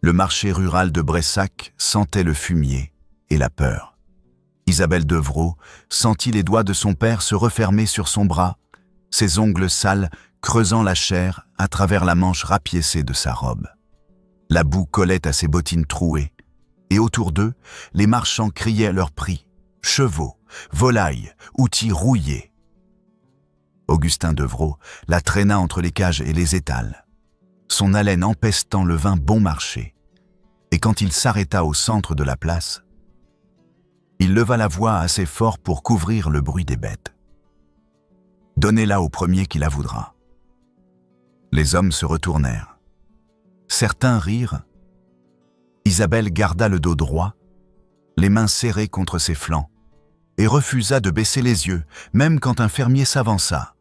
Le marché rural de Bressac sentait le fumier et la peur. Isabelle Devrault sentit les doigts de son père se refermer sur son bras, ses ongles sales creusant la chair à travers la manche rapiécée de sa robe. La boue collait à ses bottines trouées, et autour d'eux, les marchands criaient leur prix, chevaux, volailles, outils rouillés. Augustin Devrault la traîna entre les cages et les étals, son haleine empestant le vin bon marché, et quand il s'arrêta au centre de la place, il leva la voix assez fort pour couvrir le bruit des bêtes. « Donnez-la au premier qui la voudra. » Les hommes se retournèrent. Certains rirent. Isabelle garda le dos droit, les mains serrées contre ses flancs, et refusa de baisser les yeux, même quand un fermier s'avança,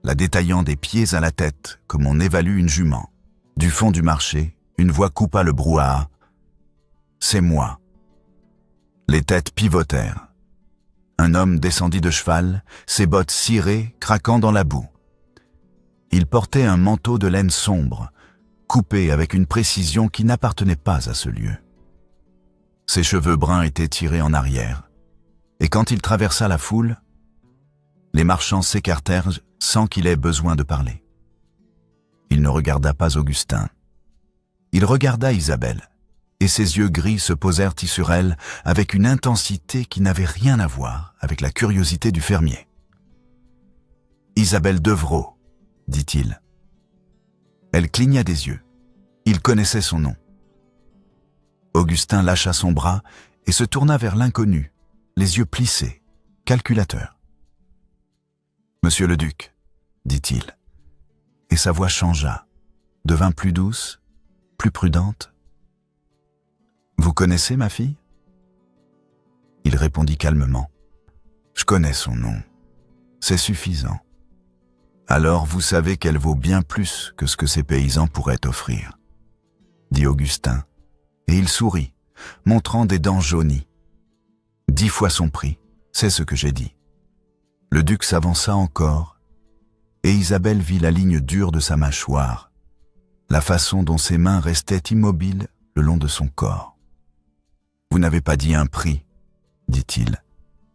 la détaillant des pieds à la tête, comme on évalue une jument. Du fond du marché, une voix coupa le brouhaha. « C'est moi. » Les têtes pivotèrent. Un homme descendit de cheval, ses bottes cirées, craquant dans la boue. Il portait un manteau de laine sombre, coupé avec une précision qui n'appartenait pas à ce lieu. Ses cheveux bruns étaient tirés en arrière, et quand il traversa la foule, les marchands s'écartèrent sans qu'il ait besoin de parler. Il ne regarda pas Augustin. Il regarda Isabelle, et ses yeux gris se posèrent sur elle avec une intensité qui n'avait rien à voir avec la curiosité du fermier. « Isabelle Devrault, » dit-il. Elle cligna des yeux. Il connaissait son nom. Augustin lâcha son bras et se tourna vers l'inconnu, les yeux plissés, calculateur. « Monsieur le duc, » dit-il, et sa voix changea, devint plus douce, plus prudente. « Vous connaissez ma fille ?» Il répondit calmement. « Je connais son nom. C'est suffisant. Alors vous savez qu'elle vaut bien plus que ce que ces paysans pourraient offrir, » dit Augustin, et il sourit, montrant des dents jaunies. « 10 fois son prix, c'est ce que j'ai dit. » Le duc s'avança encore, et Isabelle vit la ligne dure de sa mâchoire, la façon dont ses mains restaient immobiles le long de son corps. « Vous n'avez pas dit un prix, » dit-il.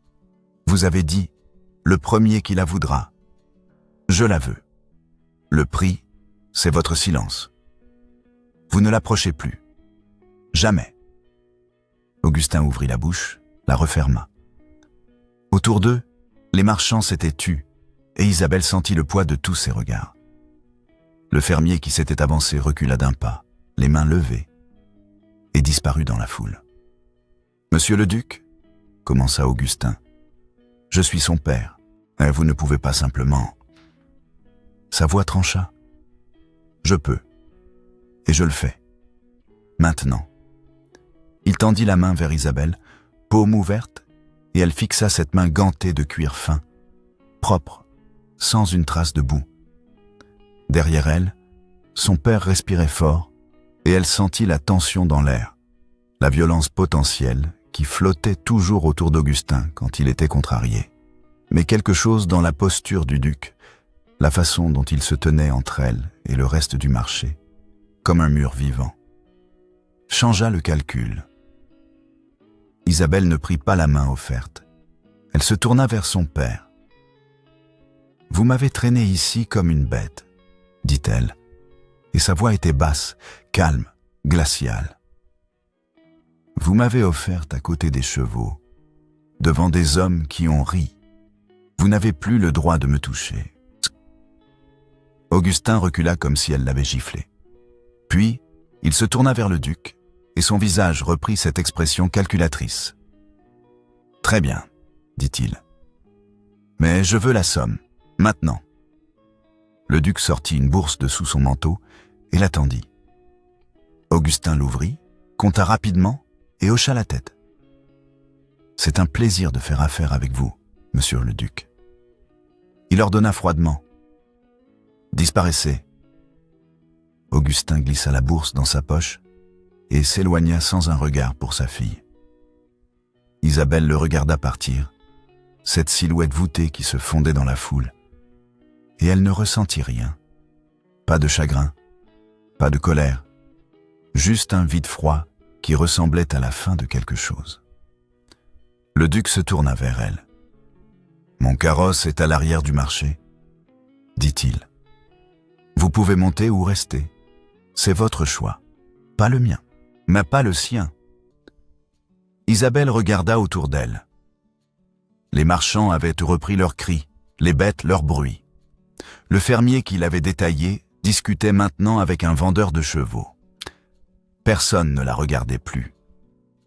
« Vous avez dit « le premier qui la voudra ». Je la veux. Le prix, c'est votre silence. Vous ne l'approchez plus. Jamais. » Augustin ouvrit la bouche, la referma. Autour d'eux, les marchands s'étaient tus, et Isabelle sentit le poids de tous ses regards. Le fermier qui s'était avancé recula d'un pas, les mains levées, et disparut dans la foule. « Monsieur le duc, » commença Augustin, « je suis son père, et vous ne pouvez pas simplement... » Sa voix trancha. « Je peux, et je le fais. Maintenant. » Il tendit la main vers Isabelle, paume ouverte, et elle fixa cette main gantée de cuir fin, propre, sans une trace de boue. Derrière elle, son père respirait fort, et elle sentit la tension dans l'air, la violence potentielle qui flottait toujours autour d'Augustin quand il était contrarié. Mais quelque chose dans la posture du duc, la façon dont il se tenait entre elle et le reste du marché, comme un mur vivant, changea le calcul. Isabelle ne prit pas la main offerte. Elle se tourna vers son père. « Vous m'avez traîné ici comme une bête, » dit-elle, et sa voix était basse, calme, glaciale. « Vous m'avez offerte à côté des chevaux, devant des hommes qui ont ri. Vous n'avez plus le droit de me toucher. » Augustin recula comme si elle l'avait giflé. Puis, il se tourna vers le duc, et son visage reprit cette expression calculatrice. « Très bien, » dit-il. « Mais je veux la somme, maintenant. » Le duc sortit une bourse de sous son manteau et la tendit. Augustin l'ouvrit, compta rapidement et hocha la tête. « C'est un plaisir de faire affaire avec vous, monsieur le duc. » Il ordonna froidement. « Disparaissez. » Augustin glissa la bourse dans sa poche et s'éloigna sans un regard pour sa fille. Isabelle le regarda partir, cette silhouette voûtée qui se fondait dans la foule, et elle ne ressentit rien. Pas de chagrin, pas de colère, juste un vide froid qui ressemblait à la fin de quelque chose. Le duc se tourna vers elle. « Mon carrosse est à l'arrière du marché, » dit-il. « Vous pouvez monter ou rester. C'est votre choix, pas le mien, mais pas le sien. » Isabelle regarda autour d'elle. Les marchands avaient repris leurs cris, les bêtes leur bruit. Le fermier qui l'avait détaillé discutait maintenant avec un vendeur de chevaux. Personne ne la regardait plus.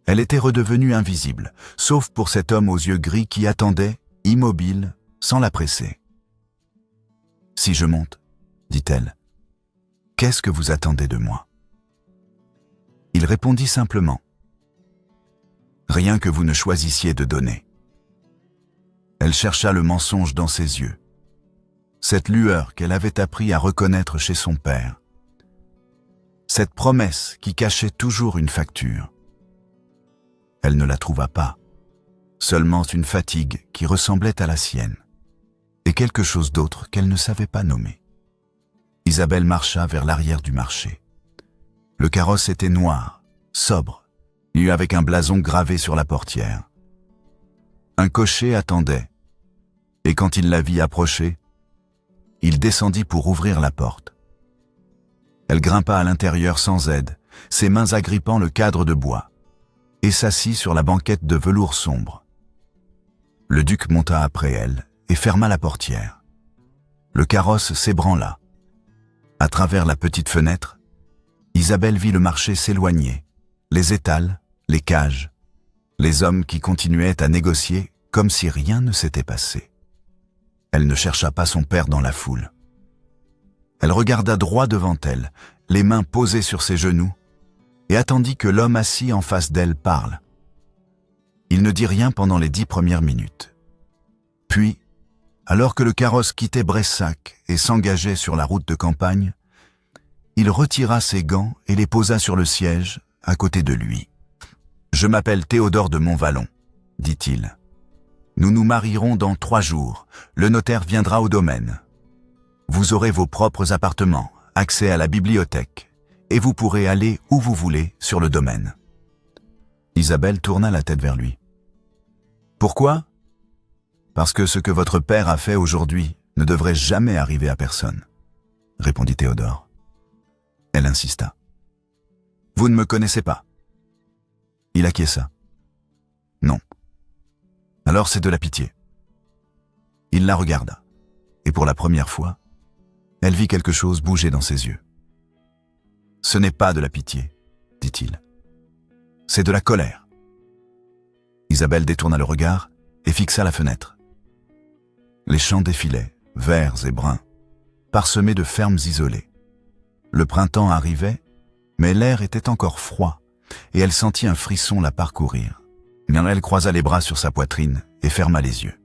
Elle était redevenue invisible, sauf pour cet homme aux yeux gris qui attendait, immobile, sans la presser. « Si je monte, » dit-elle, « qu'est-ce que vous attendez de moi ?» Il répondit simplement, « Rien que vous ne choisissiez de donner. » Elle chercha le mensonge dans ses yeux, cette lueur qu'elle avait appris à reconnaître chez son père, cette promesse qui cachait toujours une facture. Elle ne la trouva pas, seulement une fatigue qui ressemblait à la sienne, et quelque chose d'autre qu'elle ne savait pas nommer. Isabelle marcha vers l'arrière du marché. Le carrosse était noir, sobre, nu avec un blason gravé sur la portière. Un cocher attendait, et quand il la vit approcher, il descendit pour ouvrir la porte. Elle grimpa à l'intérieur sans aide, ses mains agrippant le cadre de bois, et s'assit sur la banquette de velours sombre. Le duc monta après elle et ferma la portière. Le carrosse s'ébranla. À travers la petite fenêtre, Isabelle vit le marché s'éloigner, les étals, les cages, les hommes qui continuaient à négocier comme si rien ne s'était passé. Elle ne chercha pas son père dans la foule. Elle regarda droit devant elle, les mains posées sur ses genoux, et attendit que l'homme assis en face d'elle parle. Il ne dit rien pendant les 10 premières minutes. Puis, alors que le carrosse quittait Bressac et s'engageait sur la route de campagne, il retira ses gants et les posa sur le siège, à côté de lui. « Je m'appelle Théodore de Montvallon, » dit-il. « Nous nous marierons dans 3 jours. Le notaire viendra au domaine. Vous aurez vos propres appartements, accès à la bibliothèque, et vous pourrez aller où vous voulez sur le domaine. » Isabelle tourna la tête vers lui. « Pourquoi ? Parce que ce que votre père a fait aujourd'hui ne devrait jamais arriver à personne, » répondit Théodore. Elle insista. « Vous ne me connaissez pas. » Il acquiesça. « Non. » Alors c'est de la pitié. Il la regarda, et pour la première fois, elle vit quelque chose bouger dans ses yeux. « Ce n'est pas de la pitié, » dit-il. « C'est de la colère. » Isabelle détourna le regard et fixa la fenêtre. Les champs défilaient, verts et bruns, parsemés de fermes isolées. Le printemps arrivait, mais l'air était encore froid, et elle sentit un frisson la parcourir. Mais elle croisa les bras sur sa poitrine et ferma les yeux.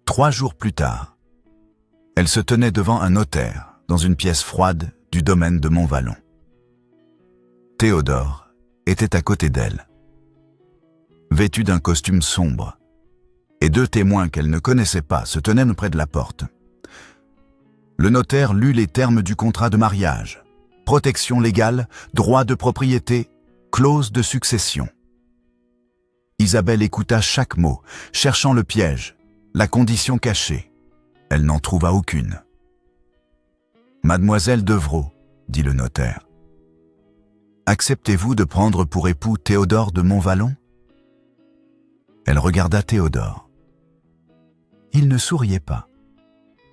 3 jours plus tard, elle se tenait devant un notaire dans une pièce froide du domaine de Montvallon. Théodore était à côté d'elle, vêtu d'un costume sombre, et 2 témoins qu'elle ne connaissait pas se tenaient près de la porte. Le notaire lut les termes du contrat de mariage, protection légale, droit de propriété, clause de succession. Isabelle écouta chaque mot, cherchant le piège, la condition cachée. Elle n'en trouva aucune. « Mademoiselle Devrault, » dit le notaire, « acceptez-vous de prendre pour époux Théodore de Montvallon ?» Elle regarda Théodore. Il ne souriait pas.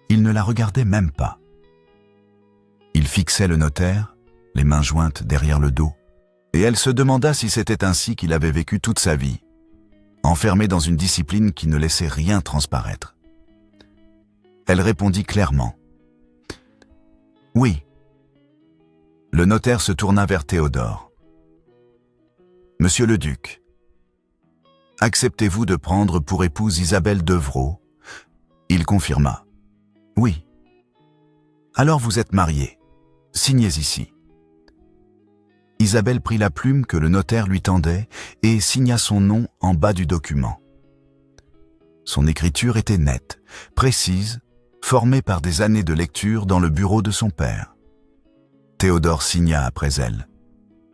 Il ne la regardait même pas. Il fixait le notaire, les mains jointes derrière le dos, et elle se demanda si c'était ainsi qu'il avait vécu toute sa vie, enfermé dans une discipline qui ne laissait rien transparaître. Elle répondit clairement. « Oui. » Le notaire se tourna vers Théodore. « Monsieur le duc, acceptez-vous de prendre pour épouse Isabelle Devrault ?» Il confirma. « Oui. »« Alors vous êtes mariés. Signez ici. » Isabelle prit la plume que le notaire lui tendait et signa son nom en bas du document. Son écriture était nette, précise, formée par des années de lecture dans le bureau de son père. Théodore signa après elle,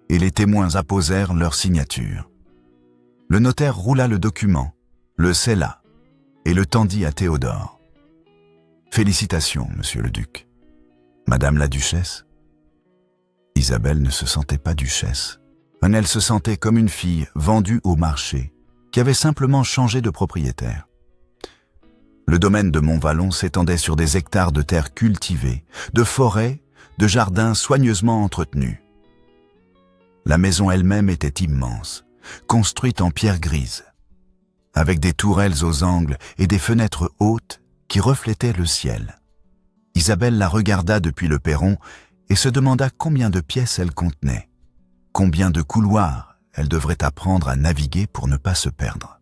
et les témoins apposèrent leur signature. Le notaire roula le document, le scella et le tendit à Théodore. « Félicitations, monsieur le duc. Madame la duchesse ?» Isabelle ne se sentait pas duchesse. Elle se sentait comme une fille vendue au marché, qui avait simplement changé de propriétaire. Le domaine de Montvallon s'étendait sur des hectares de terres cultivées, de forêts, de jardins soigneusement entretenus. La maison elle-même était immense, construite en pierre grise, avec des tourelles aux angles et des fenêtres hautes qui reflétaient le ciel. Isabelle la regarda depuis le perron et se demanda combien de pièces elle contenait, combien de couloirs elle devrait apprendre à naviguer pour ne pas se perdre.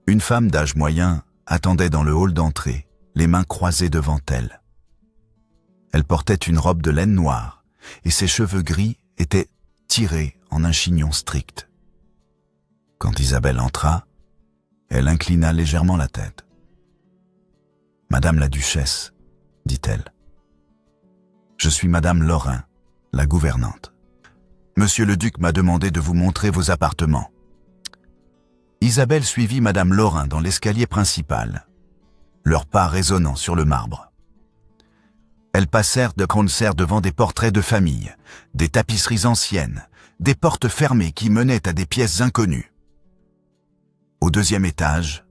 Une femme d'âge moyen attendait dans le hall d'entrée, les mains croisées devant elle. Elle portait une robe de laine noire et ses cheveux gris étaient tirés en un chignon strict. Quand Isabelle entra, elle inclina légèrement la tête. « Madame la duchesse, » dit-elle. « Je suis Madame Lorrain, la gouvernante. Monsieur le duc m'a demandé de vous montrer vos appartements. » Isabelle suivit Madame Lorrain dans l'escalier principal, leurs pas résonnant sur le marbre. Elles passèrent de concert devant des portraits de famille, des tapisseries anciennes, des portes fermées qui menaient à des pièces inconnues. Au deuxième étage,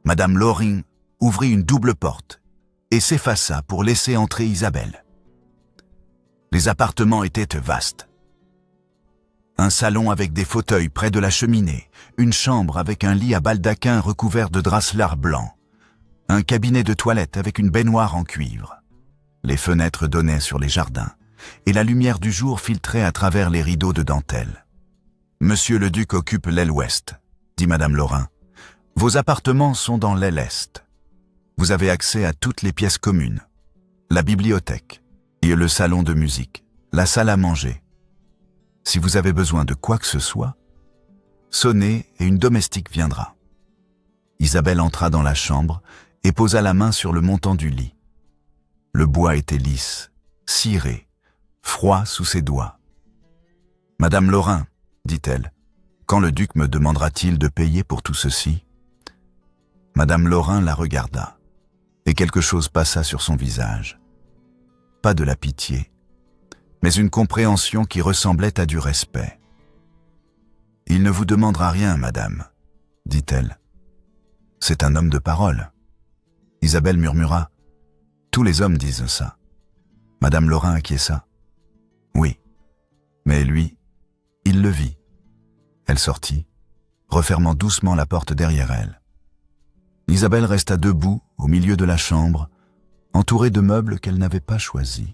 Madame Lorrain ouvrit une double porte et s'effaça pour laisser entrer Isabelle. Les appartements étaient vastes. Un salon avec des fauteuils près de la cheminée, une chambre avec un lit à baldaquin recouvert de drap blanc, un cabinet de toilette avec une baignoire en cuivre. Les fenêtres donnaient sur les jardins, et la lumière du jour filtrait à travers les rideaux de dentelle. « Monsieur le duc occupe l'aile ouest, » dit Madame Lorrain. « Vos appartements sont dans l'aile est. Vous avez accès à toutes les pièces communes, la bibliothèque, et le salon de musique, la salle à manger. Si vous avez besoin de quoi que ce soit, sonnez et une domestique viendra. » Isabelle entra dans la chambre et posa la main sur le montant du lit. Le bois était lisse, ciré, froid sous ses doigts. « Madame Lorrain, » dit-elle, « quand le duc me demandera-t-il de payer pour tout ceci ?» Madame Lorrain la regarda, et quelque chose passa sur son visage. Pas de la pitié, mais une compréhension qui ressemblait à du respect. « Il ne vous demandera rien, madame, » dit-elle. « C'est un homme de parole. » Isabelle murmura. « Tous les hommes disent ça. » Madame Lorrain acquiesça. « Oui, mais lui, il le vit. » Elle sortit, refermant doucement la porte derrière elle. Isabelle resta debout au milieu de la chambre, entourée de meubles qu'elle n'avait pas choisis,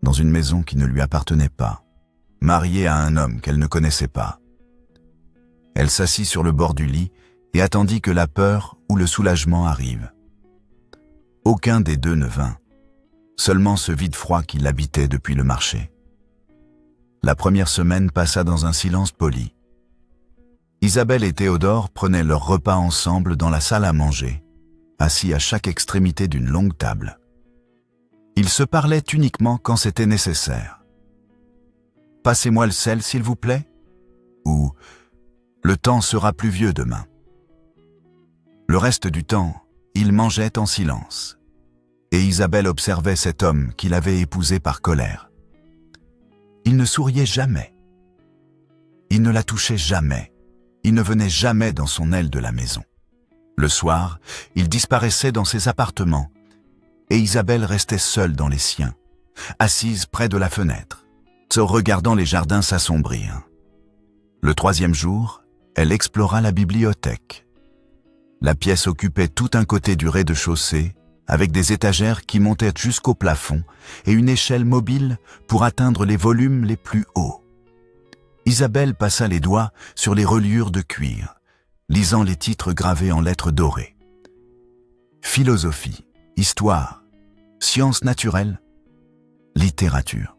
dans une maison qui ne lui appartenait pas, mariée à un homme qu'elle ne connaissait pas. Elle s'assit sur le bord du lit et attendit que la peur ou le soulagement arrive. Aucun des deux ne vint, seulement ce vide froid qui l'habitait depuis le marché. La première semaine passa dans un silence poli. Isabelle et Théodore prenaient leur repas ensemble dans la salle à manger, assis à chaque extrémité d'une longue table. Ils se parlaient uniquement quand c'était nécessaire. « Passez-moi le sel, s'il vous plaît » ou « Le temps sera pluvieux demain ». Le reste du temps, ils mangeaient en silence, et Isabelle observait cet homme qu'il avait épousé par colère. Il ne souriait jamais. Il ne la touchait jamais. Il ne venait jamais dans son aile de la maison. Le soir, il disparaissait dans ses appartements, et Isabelle restait seule dans les siens, assise près de la fenêtre, se regardant les jardins s'assombrir. Le troisième jour, elle explora la bibliothèque. La pièce occupait tout un côté du rez-de-chaussée, avec des étagères qui montaient jusqu'au plafond et une échelle mobile pour atteindre les volumes les plus hauts. Isabelle passa les doigts sur les reliures de cuir, lisant les titres gravés en lettres dorées. Philosophie, histoire, sciences naturelles, littérature.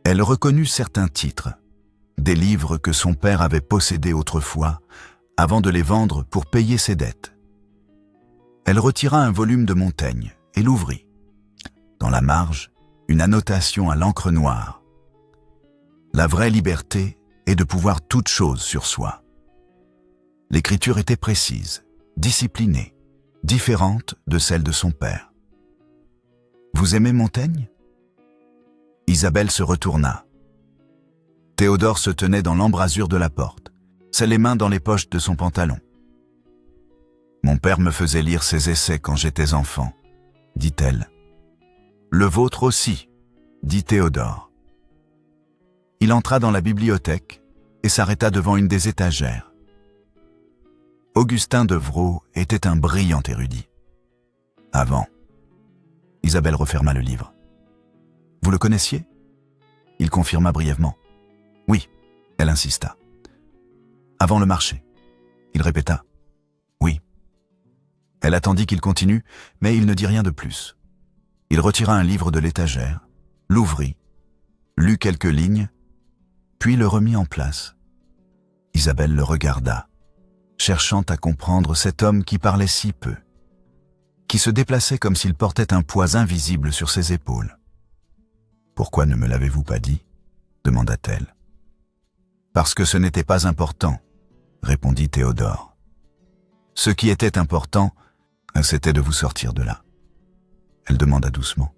Elle reconnut certains titres, des livres que son père avait possédés autrefois, avant de les vendre pour payer ses dettes. Elle retira un volume de Montaigne et l'ouvrit. Dans la marge, une annotation à l'encre noire. La vraie liberté est de pouvoir toute chose sur soi. L'écriture était précise, disciplinée, différente de celle de son père. « Vous aimez Montaigne ?» Isabelle se retourna. Théodore se tenait dans l'embrasure de la porte, les mains dans les poches de son pantalon. « Mon père me faisait lire ses essais quand j'étais enfant, » dit-elle. « Le vôtre aussi, » dit Théodore. Il entra dans la bibliothèque et s'arrêta devant une des étagères. Augustin Devrault était un brillant érudit. Avant. Isabelle referma le livre. « Vous le connaissiez ?» Il confirma brièvement. « Oui. » Elle insista. « Avant le marché ?» Il répéta. « Oui. » Elle attendit qu'il continue, mais il ne dit rien de plus. Il retira un livre de l'étagère, l'ouvrit, lut quelques lignes, puis le remit en place. Isabelle le regarda, cherchant à comprendre cet homme qui parlait si peu, qui se déplaçait comme s'il portait un poids invisible sur ses épaules. « Pourquoi ne me l'avez-vous pas dit ?» demanda-t-elle. « Parce que ce n'était pas important, » répondit Théodore. « Ce qui était important, c'était de vous sortir de là. » Elle demanda doucement.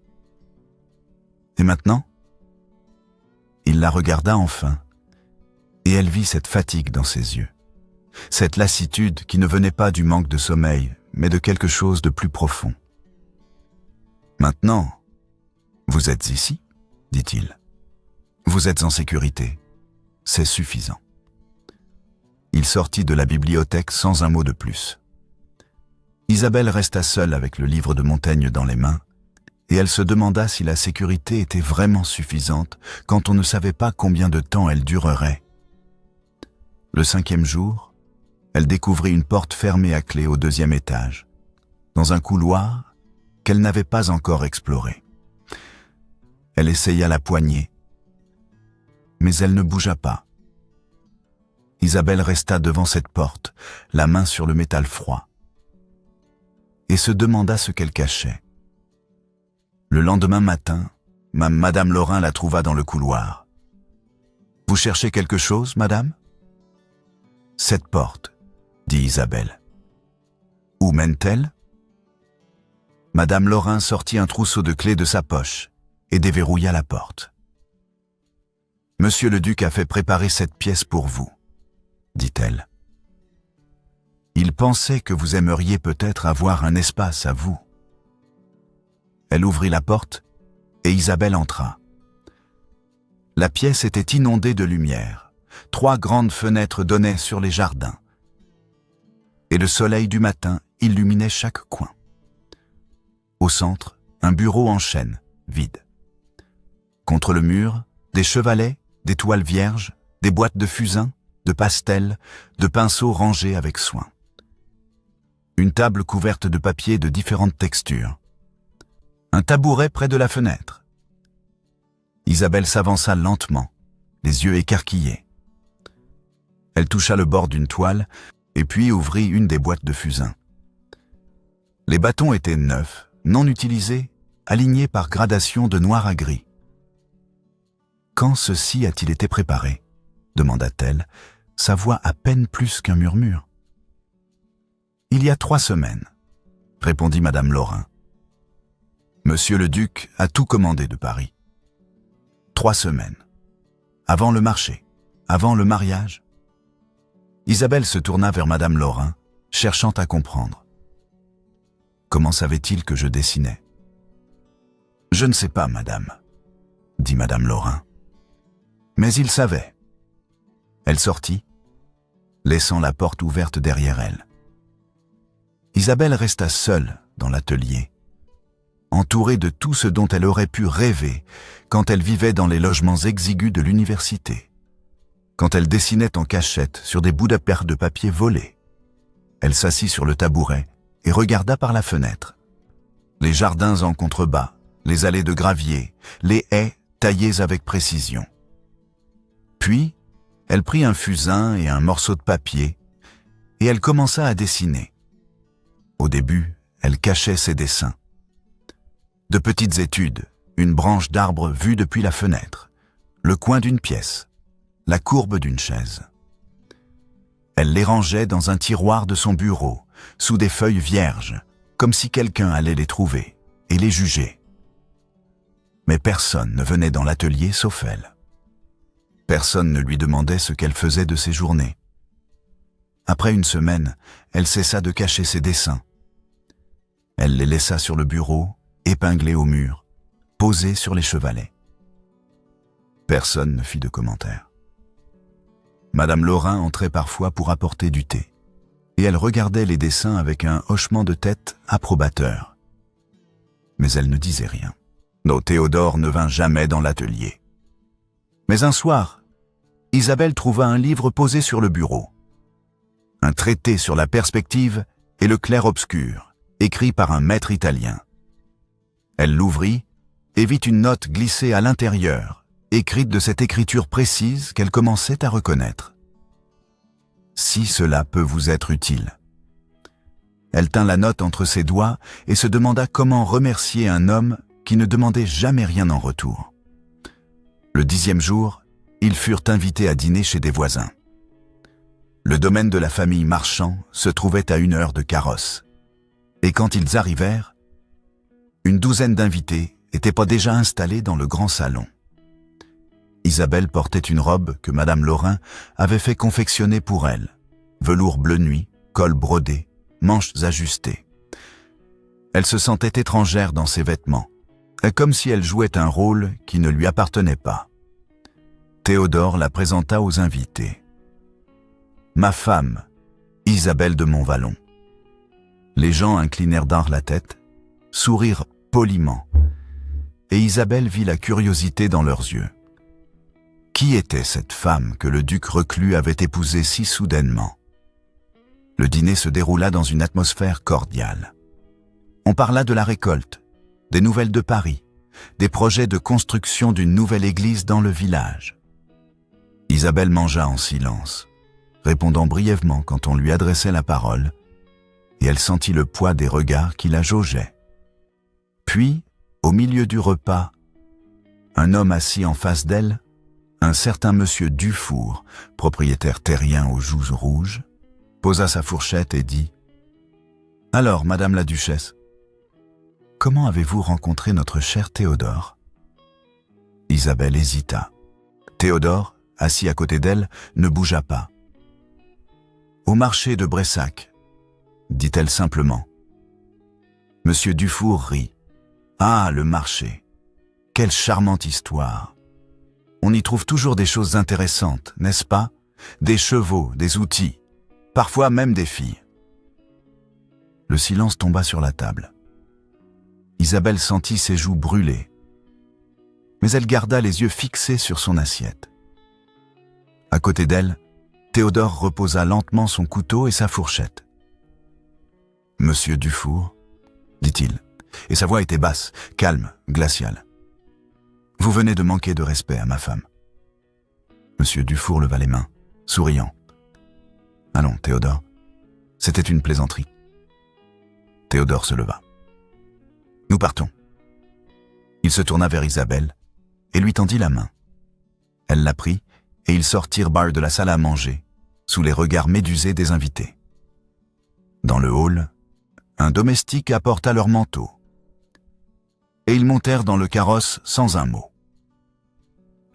« Et maintenant ?» Il la regarda enfin, et elle vit cette fatigue dans ses yeux, cette lassitude qui ne venait pas du manque de sommeil, mais de quelque chose de plus profond. « Maintenant, vous êtes ici ?» dit-il. « Vous êtes en sécurité. C'est suffisant. » Il sortit de la bibliothèque sans un mot de plus. Isabelle resta seule avec le livre de Montaigne dans les mains, et elle se demanda si la sécurité était vraiment suffisante quand on ne savait pas combien de temps elle durerait. Le 5e jour, elle découvrit une porte fermée à clé au 2e étage, dans un couloir qu'elle n'avait pas encore exploré. Elle essaya la poignée, mais elle ne bougea pas. Isabelle resta devant cette porte, la main sur le métal froid, et se demanda ce qu'elle cachait. Le lendemain matin, Madame Laurin la trouva dans le couloir. « Vous cherchez quelque chose, madame ?»« Cette porte, » dit Isabelle. « Où mène-t-elle » Madame Laurin sortit un trousseau de clés de sa poche et déverrouilla la porte. « Monsieur le duc a fait préparer cette pièce pour vous, » dit-elle. « Il pensait que vous aimeriez peut-être avoir un espace à vous. » Elle ouvrit la porte et Isabelle entra. La pièce était inondée de lumière. 3 grandes fenêtres donnaient sur les jardins. Et le soleil du matin illuminait chaque coin. Au centre, un bureau en chêne, vide. Contre le mur, des chevalets, des toiles vierges, des boîtes de fusains, de pastels, de pinceaux rangés avec soin. Une table couverte de papier de différentes textures. Un tabouret près de la fenêtre. Isabelle s'avança lentement, les yeux écarquillés. Elle toucha le bord d'une toile et puis ouvrit une des boîtes de fusains. Les bâtons étaient neufs, non utilisés, alignés par gradation de noir à gris. « Quand ceci a-t-il été préparé ?» demanda-t-elle, sa voix à peine plus qu'un murmure. « Il y a 3 semaines, » répondit Madame Laurin. « Monsieur le duc a tout commandé de Paris. 3 semaines. Avant le marché, avant le mariage. » Isabelle se tourna vers Madame Laurin, cherchant à comprendre. « Comment savait-il que je dessinais ?»« Je ne sais pas, madame, » dit Madame Laurin. « Mais il savait. » Elle sortit, laissant la porte ouverte derrière elle. Isabelle resta seule dans l'atelier, entourée de tout ce dont elle aurait pu rêver quand elle vivait dans les logements exigus de l'université, quand elle dessinait en cachette sur des bouts de papier volés. Elle s'assit sur le tabouret et regarda par la fenêtre. Les jardins en contrebas, les allées de gravier, les haies taillées avec précision. Puis, elle prit un fusain et un morceau de papier et elle commença à dessiner. Au début, elle cachait ses dessins. De petites études, une branche d'arbre vue depuis la fenêtre, le coin d'une pièce, la courbe d'une chaise. Elle les rangeait dans un tiroir de son bureau, sous des feuilles vierges, comme si quelqu'un allait les trouver et les juger. Mais personne ne venait dans l'atelier sauf elle. Personne ne lui demandait ce qu'elle faisait de ses journées. Après une semaine, elle cessa de cacher ses dessins. Elle les laissa sur le bureau, épinglés au mur, posés sur les chevalets. Personne ne fit de commentaires. Madame Laurin entrait parfois pour apporter du thé, et elle regardait les dessins avec un hochement de tête approbateur. Mais elle ne disait rien. Non, Théodore ne vint jamais dans l'atelier. Mais un soir, Isabelle trouva un livre posé sur le bureau. Un traité sur la perspective et le clair-obscur, écrit par un maître italien. Elle l'ouvrit et vit une note glissée à l'intérieur, écrite de cette écriture précise qu'elle commençait à reconnaître. « Si cela peut vous être utile ». Elle tint la note entre ses doigts et se demanda comment remercier un homme qui ne demandait jamais rien en retour. Le 10e jour, ils furent invités à dîner chez des voisins. Le domaine de la famille Marchand se trouvait à 1 heure de carrosse. Et quand ils arrivèrent, une douzaine d'invités étaient pas déjà installés dans le grand salon. Isabelle portait une robe que Madame Laurin avait fait confectionner pour elle, velours bleu nuit, col brodé, manches ajustées. Elle se sentait étrangère dans ses vêtements, comme si elle jouait un rôle qui ne lui appartenait pas. Théodore la présenta aux invités. « Ma femme, Isabelle de Montvallon. » Les gens inclinèrent d'un la tête, sourirent poliment, et Isabelle vit la curiosité dans leurs yeux. Qui était cette femme que le duc reclus avait épousée si soudainement? Le dîner se déroula dans une atmosphère cordiale. On parla de la récolte, des nouvelles de Paris, des projets de construction d'une nouvelle église dans le village. Isabelle mangea en silence, répondant brièvement quand on lui adressait la parole, et elle sentit le poids des regards qui la jaugeaient. Puis, au milieu du repas, un homme assis en face d'elle, un certain monsieur Dufour, propriétaire terrien aux joues rouges, posa sa fourchette et dit « Alors, madame la duchesse, comment avez-vous rencontré notre cher Théodore ?» Isabelle hésita. Théodore, assis à côté d'elle, ne bougea pas. « Au marché de Bressac », dit-elle simplement. Monsieur Dufour rit. « Ah, le marché! Quelle charmante histoire! On y trouve toujours des choses intéressantes, n'est-ce pas? Des chevaux, des outils, parfois même des filles. » Le silence tomba sur la table. Isabelle sentit ses joues brûler, mais elle garda les yeux fixés sur son assiette. À côté d'elle, Théodore reposa lentement son couteau et sa fourchette. « Monsieur Dufour, dit-il, et sa voix était basse, calme, glaciale. Vous venez de manquer de respect à ma femme. » Monsieur Dufour leva les mains, souriant. « Allons, Théodore, c'était une plaisanterie. » Théodore se leva. « Nous partons. » Il se tourna vers Isabelle et lui tendit la main. Elle la prit et ils sortirent de la salle à manger, sous les regards médusés des invités. Dans le hall, un domestique apporta leur manteau. Et ils montèrent dans le carrosse sans un mot.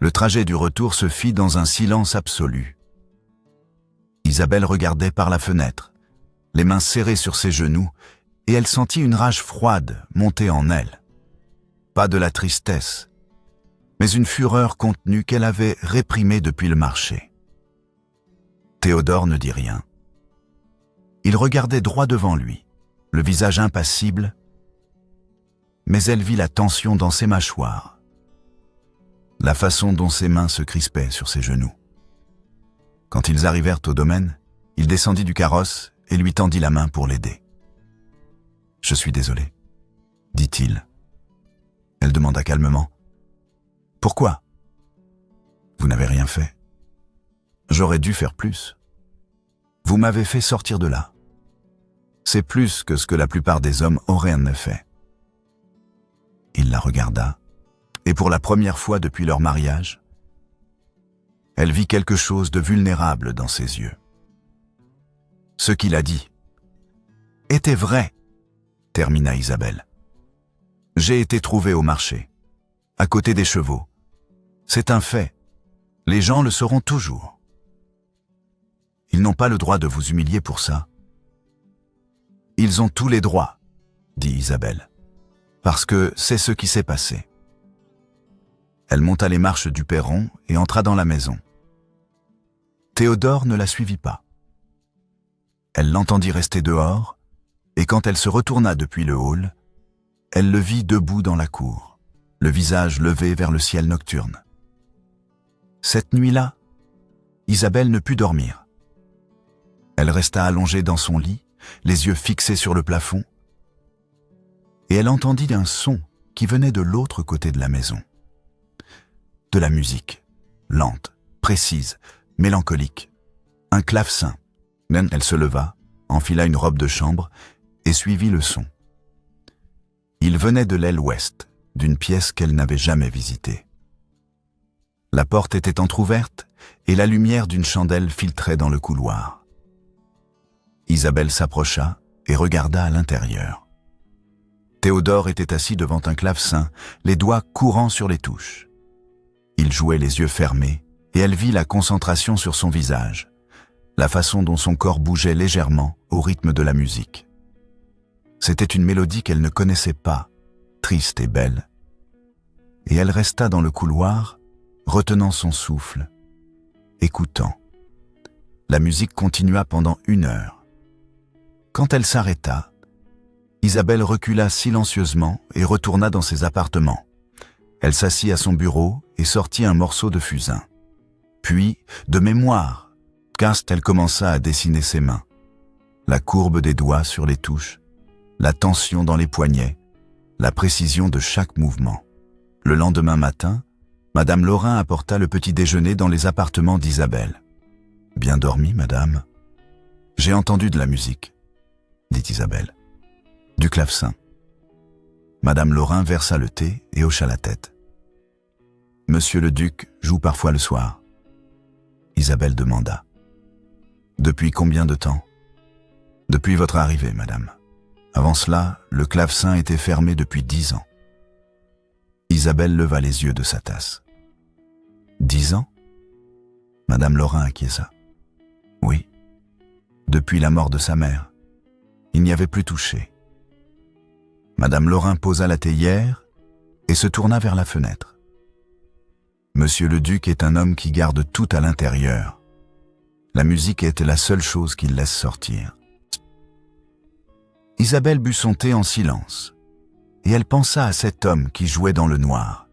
Le trajet du retour se fit dans un silence absolu. Isabelle regardait par la fenêtre, les mains serrées sur ses genoux, et elle sentit une rage froide monter en elle. Pas de la tristesse, mais une fureur contenue qu'elle avait réprimée depuis le marché. Théodore ne dit rien. Il regardait droit devant lui, le visage impassible, mais elle vit la tension dans ses mâchoires, la façon dont ses mains se crispaient sur ses genoux. Quand ils arrivèrent au domaine, il descendit du carrosse et lui tendit la main pour l'aider. « Je suis désolé, » dit-il. Elle demanda calmement. « Pourquoi ? Vous n'avez rien fait. J'aurais dû faire plus. Vous m'avez fait sortir de là. C'est plus que ce que la plupart des hommes auraient en effet. » Il la regarda, et pour la première fois depuis leur mariage, Elle vit quelque chose de vulnérable dans ses yeux. Ce qu'il a dit était vrai, termina Isabelle. J'ai été trouvée au marché, à côté des chevaux. C'est un fait. Les gens le sauront toujours. Ils n'ont pas le droit de vous humilier pour ça. Ils ont tous les droits, dit Isabelle, parce que c'est ce qui s'est passé. Elle monta les marches du perron et entra dans la maison. Théodore ne la suivit pas. Elle l'entendit rester dehors, et quand elle se retourna depuis le hall, elle le vit debout dans la cour, le visage levé vers le ciel nocturne. Cette nuit-là, Isabelle ne put dormir. Elle resta allongée dans son lit, les yeux fixés sur le plafond, et elle entendit un son qui venait de l'autre côté de la maison. De la musique, lente, précise, mélancolique, un clavecin. Elle se leva, enfila une robe de chambre et suivit le son. Il venait de l'aile ouest, d'une pièce qu'elle n'avait jamais visitée. La porte était entr'ouverte et la lumière d'une chandelle filtrait dans le couloir. Isabelle s'approcha et regarda à l'intérieur. Théodore était assis devant un clavecin, les doigts courant sur les touches. Il jouait les yeux fermés et elle vit la concentration sur son visage, la façon dont son corps bougeait légèrement au rythme de la musique. C'était une mélodie qu'elle ne connaissait pas, triste et belle. Et elle resta dans le couloir, retenant son souffle, écoutant. La musique continua pendant 1 heure. Quand elle s'arrêta, Isabelle recula silencieusement et retourna dans ses appartements. Elle s'assit à son bureau et sortit un morceau de fusain. Puis, de mémoire, elle commença à dessiner ses mains. La courbe des doigts sur les touches, la tension dans les poignets, la précision de chaque mouvement. Le lendemain matin, Madame Laurin apporta le petit déjeuner dans les appartements d'Isabelle. « Bien dormi, madame ?»« J'ai entendu de la musique, » dit Isabelle. « Du clavecin. » Madame Laurin versa le thé et hocha la tête. « Monsieur le duc joue parfois le soir ?» Isabelle demanda. « Depuis combien de temps ?»« Depuis votre arrivée, madame. Avant cela, le clavecin était fermé depuis 10 ans. » Isabelle leva les yeux de sa tasse. « 10 ans ?» Madame Laurin acquiesça. « Oui. Depuis la mort de sa mère. Il n'y avait plus touché. » Madame Laurin posa la théière et se tourna vers la fenêtre. « Monsieur le duc est un homme qui garde tout à l'intérieur. La musique était la seule chose qu'il laisse sortir. » Isabelle but son thé en silence, et elle pensa à cet homme qui jouait dans le noir,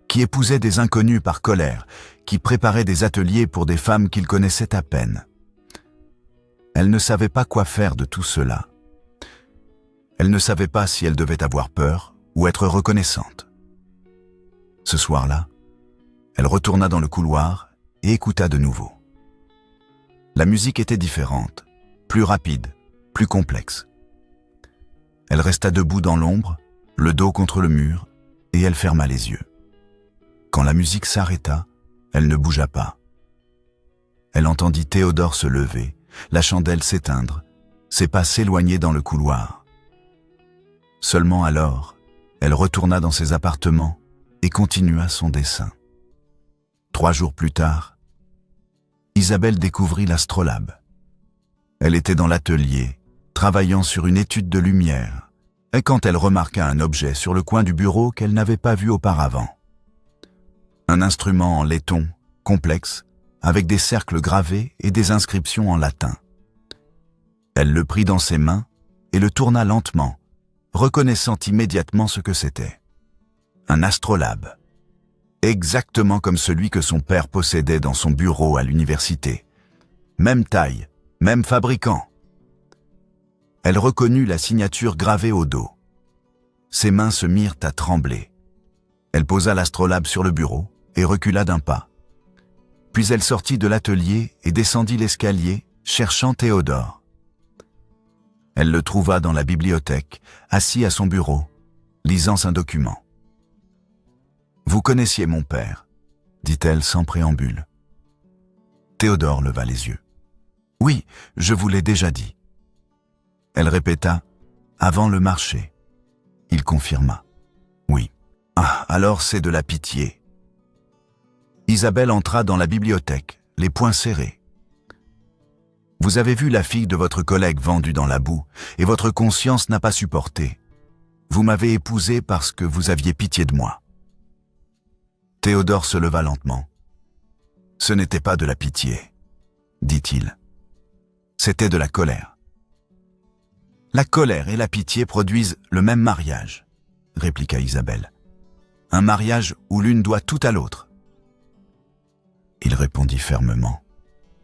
qui épousait des inconnus par colère, qui préparait des ateliers pour des femmes qu'il connaissait à peine. Elle ne savait pas quoi faire de tout cela. Elle ne savait pas si elle devait avoir peur ou être reconnaissante. Ce soir-là, elle retourna dans le couloir et écouta de nouveau. La musique était différente, plus rapide, plus complexe. Elle resta debout dans l'ombre, le dos contre le mur, et elle ferma les yeux. Quand la musique s'arrêta, elle ne bougea pas. Elle entendit Théodore se lever, la chandelle s'éteindre, ses pas s'éloigner dans le couloir. Seulement alors, elle retourna dans ses appartements et continua son dessin. 3 jours plus tard, Isabelle découvrit l'astrolabe. Elle était dans l'atelier, travaillant sur une étude de lumière, et quand elle remarqua un objet sur le coin du bureau qu'elle n'avait pas vu auparavant. Un instrument en laiton, complexe, avec des cercles gravés et des inscriptions en latin. Elle le prit dans ses mains et le tourna lentement, reconnaissant immédiatement ce que c'était. Un astrolabe. Exactement comme celui que son père possédait dans son bureau à l'université. Même taille, même fabricant. Elle reconnut la signature gravée au dos. Ses mains se mirent à trembler. Elle posa l'astrolabe sur le bureau et recula d'un pas. Puis elle sortit de l'atelier et descendit l'escalier, cherchant Théodore. Elle le trouva dans la bibliothèque, assis à son bureau, lisant un document. « Vous connaissiez mon père » dit-elle sans préambule. Théodore leva les yeux. « Oui, je vous l'ai déjà dit. » Elle répéta « Avant le marché. » Il confirma. « Oui. »« Ah, alors c'est de la pitié. » Isabelle entra dans la bibliothèque, les poings serrés. « Vous avez vu la fille de votre collègue vendue dans la boue, et votre conscience n'a pas supporté. Vous m'avez épousée parce que vous aviez pitié de moi. » Théodore se leva lentement. « Ce n'était pas de la pitié, dit-il. C'était de la colère. »« La colère et la pitié produisent le même mariage, » répliqua Isabelle. « Un mariage où l'une doit tout à l'autre. » Il répondit fermement.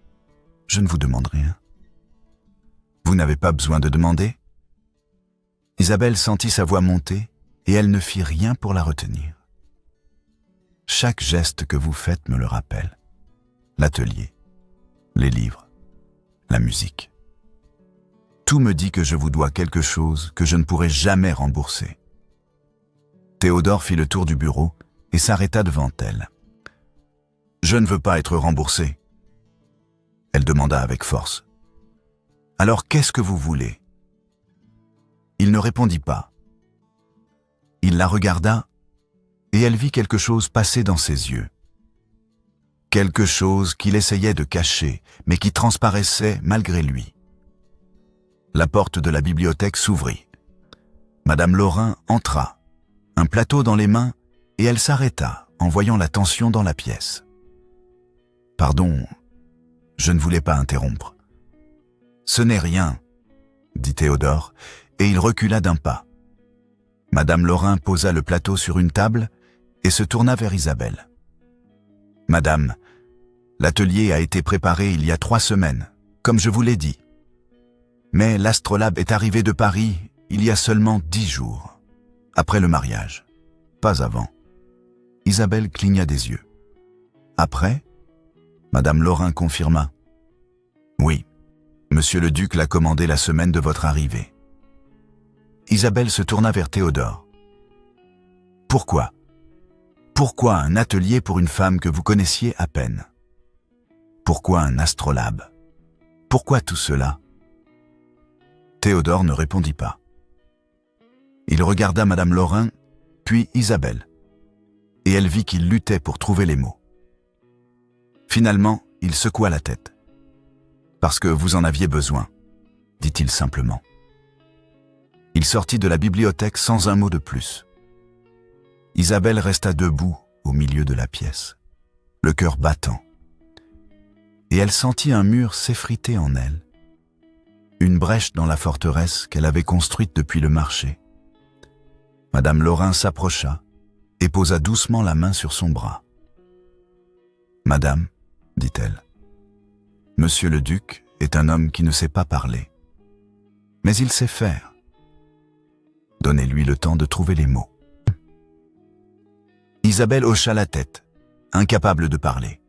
« Je ne vous demande rien. » « Vous n'avez pas besoin de demander ?» Isabelle sentit sa voix monter et elle ne fit rien pour la retenir. « Chaque geste que vous faites me le rappelle. L'atelier, les livres, la musique. Tout me dit que je vous dois quelque chose que je ne pourrai jamais rembourser. » Théodore fit le tour du bureau et s'arrêta devant elle. « Je ne veux pas être remboursé. » Elle demanda avec force. « Alors qu'est-ce que vous voulez ?» Il ne répondit pas. Il la regarda et elle vit quelque chose passer dans ses yeux. Quelque chose qu'il essayait de cacher, mais qui transparaissait malgré lui. La porte de la bibliothèque s'ouvrit. Madame Laurin entra, un plateau dans les mains, et elle s'arrêta en voyant la tension dans la pièce. « Pardon, je ne voulais pas interrompre. »« Ce n'est rien, » dit Théodore, et il recula d'un pas. Madame Laurin posa le plateau sur une table et se tourna vers Isabelle. « Madame, l'atelier a été préparé il y a 3 semaines, comme je vous l'ai dit. Mais l'astrolabe est arrivé de Paris il y a seulement 10 jours, après le mariage, pas avant. » Isabelle cligna des yeux. « Après ?» Madame Laurin confirma. « Oui, Monsieur le Duc l'a commandé la semaine de votre arrivée. » Isabelle se tourna vers Théodore. « Pourquoi ? Pourquoi un atelier pour une femme que vous connaissiez à peine ? Pourquoi un astrolabe ? Pourquoi tout cela ?» Théodore ne répondit pas. Il regarda Madame Laurin, puis Isabelle, et elle vit qu'il luttait pour trouver les mots. Finalement, il secoua la tête. « Parce que vous en aviez besoin, » dit-il simplement. Il sortit de la bibliothèque sans un mot de plus. Isabelle resta debout au milieu de la pièce, le cœur battant. Et elle sentit un mur s'effriter en elle, une brèche dans la forteresse qu'elle avait construite depuis le marché. Madame Laurin s'approcha et posa doucement la main sur son bras. « Madame, » dit-elle, « Monsieur le Duc est un homme qui ne sait pas parler. Mais il sait faire. Donnez-lui le temps de trouver les mots. » Isabelle hocha la tête, incapable de parler.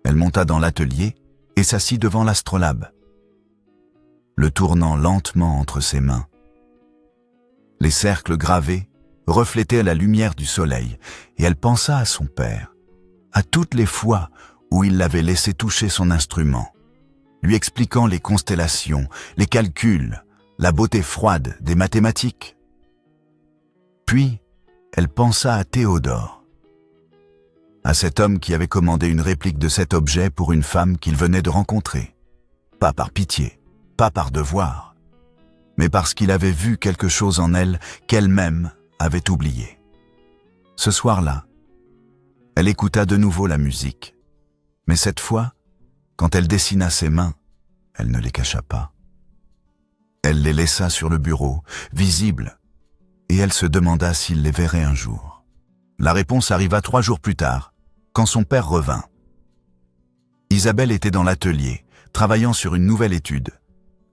Elle monta dans l'atelier et s'assit devant l'astrolabe, le tournant lentement entre ses mains. Les cercles gravés reflétaient la lumière du soleil et elle pensa à son père, à toutes les fois où il l'avait laissé toucher son instrument, lui expliquant les constellations, les calculs, la beauté froide des mathématiques. Puis, elle pensa à Théodore, à cet homme qui avait commandé une réplique de cet objet pour une femme qu'il venait de rencontrer, pas par pitié, pas par devoir, mais parce qu'il avait vu quelque chose en elle qu'elle-même avait oublié. Ce soir-là, elle écouta de nouveau la musique, mais cette fois, quand elle dessina ses mains, elle ne les cacha pas. Elle les laissa sur le bureau, visibles, et elle se demanda s'il les verrait un jour. La réponse arriva 3 jours plus tard, quand son père revint. Isabelle était dans l'atelier, travaillant sur une nouvelle étude,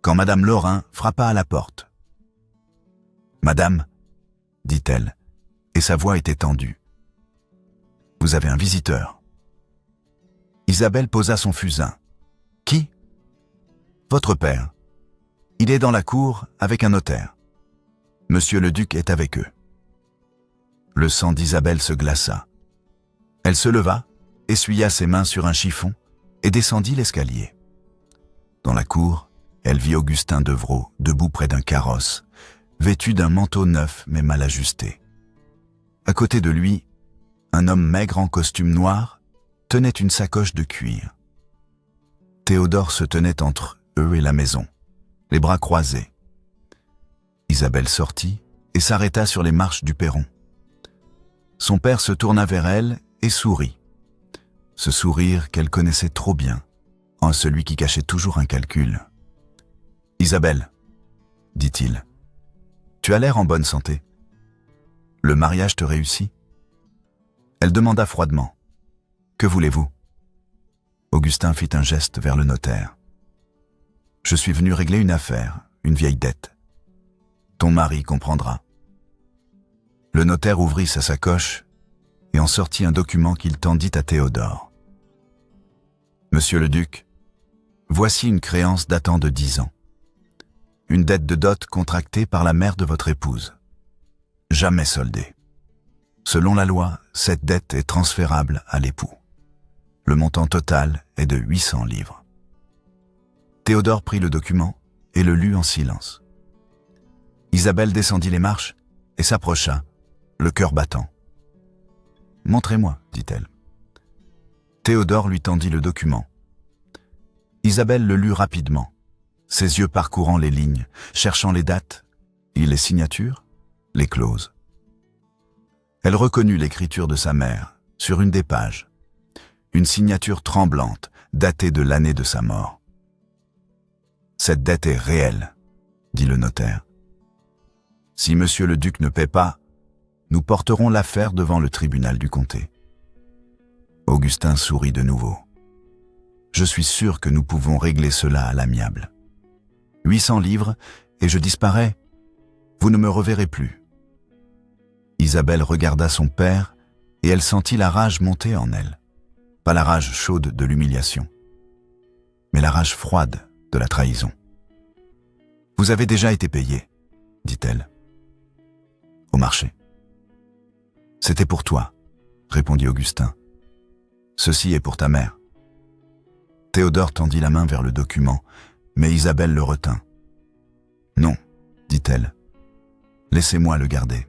quand Madame Laurin frappa à la porte. « Madame, » dit-elle, et sa voix était tendue. « Vous avez un visiteur. » Isabelle posa son fusain. « Qui ? » ?»« Votre père. Il est dans la cour avec un notaire. Monsieur le Duc est avec eux. » Le sang d'Isabelle se glaça. Elle se leva, essuya ses mains sur un chiffon et descendit l'escalier. Dans la cour, elle vit Augustin Devrault debout près d'un carrosse, vêtu d'un manteau neuf mais mal ajusté. À côté de lui, un homme maigre en costume noir tenait une sacoche de cuir. Théodore se tenait entre eux et la maison, les bras croisés. Isabelle sortit et s'arrêta sur les marches du perron. Son père se tourna vers elle et sourit. Ce sourire qu'elle connaissait trop bien, en celui qui cachait toujours un calcul. « Isabelle, dit-il, tu as l'air en bonne santé. Le mariage te réussit ?» Elle demanda froidement. « Que voulez-vous » Augustin fit un geste vers le notaire. « Je suis venu régler une affaire, une vieille dette. Ton mari comprendra. » Le notaire ouvrit sa sacoche et en sortit un document qu'il tendit à Théodore. « Monsieur le duc, voici une créance datant de 10 ans. Une dette de dot contractée par la mère de votre épouse. Jamais soldée. Selon la loi, cette dette est transférable à l'époux. Le montant total est de 800 livres. » Théodore prit le document et le lut en silence. Isabelle descendit les marches et s'approcha, le cœur battant. « Montrez-moi, dit-elle. Théodore lui tendit le document. Isabelle le lut rapidement, ses yeux parcourant les lignes, cherchant les dates, les signatures, les clauses. Elle reconnut l'écriture de sa mère sur une des pages, une signature tremblante datée de l'année de sa mort. « Cette dette est réelle, dit le notaire. Si monsieur le duc ne paie pas, nous porterons l'affaire devant le tribunal du comté. » Augustin sourit de nouveau. « Je suis sûr que nous pouvons régler cela à l'amiable. 800 livres et je disparais. Vous ne me reverrez plus. » Isabelle regarda son père et elle sentit la rage monter en elle. Pas la rage chaude de l'humiliation, mais la rage froide de la trahison. « Vous avez déjà été payé, dit-elle. Au marché. » « C'était pour toi, répondit Augustin. Ceci est pour ta mère. » Théodore tendit la main vers le document, mais Isabelle le retint. « Non, dit-elle. Laissez-moi le garder. »